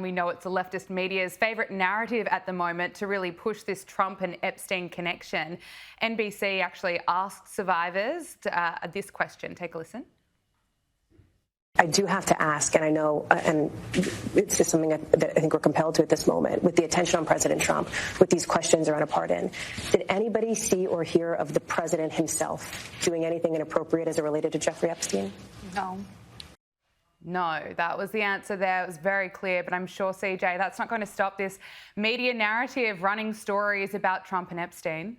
We know it's the leftist media's favourite narrative at the moment to really push this Trump and Epstein connection. NBC actually asked survivors this question. Take a listen. I do have to ask, and I know, and it's just something that I think we're compelled to at this moment, with the attention on President Trump, with these questions around a pardon. Did anybody see or hear of the president himself doing anything inappropriate as it related to Jeffrey Epstein? No, that was the answer there. It was very clear, but I'm sure, CJ, that's not going to stop this media narrative running stories about Trump and Epstein.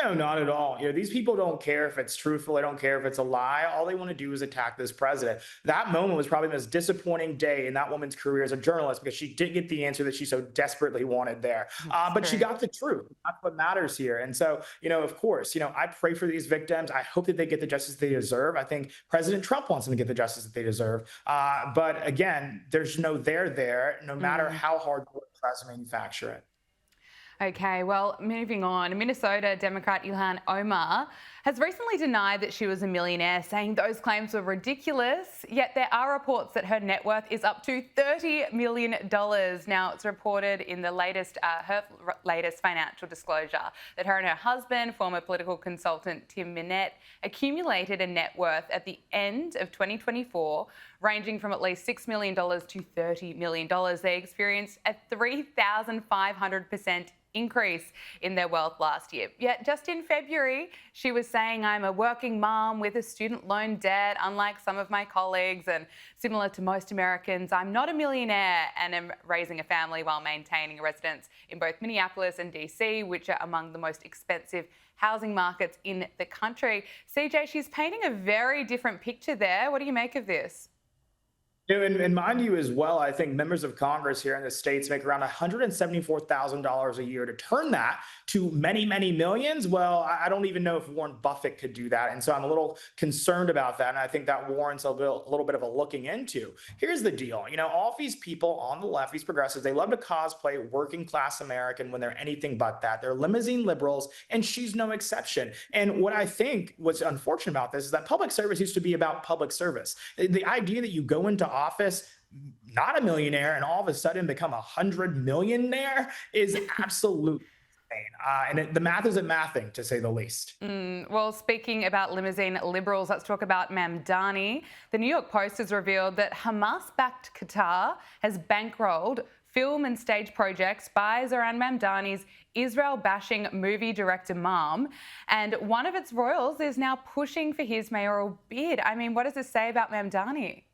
No, not at all. These people don't care if it's truthful. They don't care if it's a lie. All they want to do is attack this president. That moment was probably the most disappointing day in that woman's career as a journalist because she didn't get the answer that she so desperately wanted there. But she got the truth. That's what matters here. And so, of course, I pray for these victims. I hope that they get the justice they deserve. I think President Trump wants them to get the justice that they deserve. But again, there's no there, no matter how hard the tries to manufacture it. Okay, well, moving on. Minnesota Democrat Ilhan Omar has recently denied that she was a millionaire, saying those claims were ridiculous. Yet there are reports that her net worth is up to $30 million. Now, it's reported in the her latest financial disclosure that her and her husband, former political consultant Tim Minette, accumulated a net worth at the end of 2024 ranging from at least $6 million to $30 million. They experienced a 3,500% increase in their wealth last year. Yet just in February, she was saying, I'm a working mom with a student loan debt, unlike some of my colleagues, and similar to most Americans, I'm not a millionaire and am raising a family while maintaining a residence in both Minneapolis and DC, which are among the most expensive housing markets in the country. CJ, she's painting a very different picture there. What do you make of this? And mind you as well, I think members of Congress here in the States make around $174,000 a year. To turn that to many, many millions, well, I don't even know if Warren Buffett could do that. And so I'm a little concerned about that. And I think that warrants a little bit of a looking into. Here's the deal. All of these people on the left, these progressives, they love to cosplay working class American when they're anything but that. They're limousine liberals, and she's no exception. And what I think what's unfortunate about this is that public service used to be about public service. The idea that you go into office not a millionaire and all of a sudden become 100 millionaire is absolutely insane. And the math isn't mathing, to say the least. Well, speaking about limousine liberals, let's talk about Mamdani. The New York Post has revealed that Hamas-backed Qatar has bankrolled film and stage projects by Zohran Mamdani's Israel-bashing movie director mom, and one of its royals is now pushing for his mayoral bid. I mean, what does this say about Mamdani?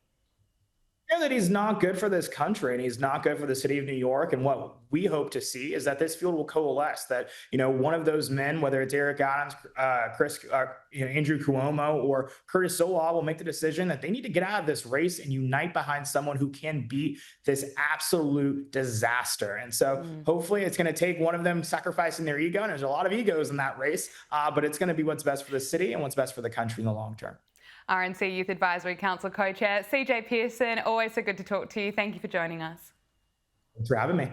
That he's not good for this country and he's not good for the city of New York. And what we hope to see is that this field will coalesce, that, one of those men, whether it's Eric Adams, Andrew Cuomo or Curtis Solow, will make the decision that they need to get out of this race and unite behind someone who can beat this absolute disaster. And so hopefully it's going to take one of them sacrificing their ego. And there's a lot of egos in that race, but it's going to be what's best for the city and what's best for the country in the long term. RNC Youth Advisory Council Co-Chair CJ Pearson, always so good to talk to you. Thank you for joining us. Thanks for having me.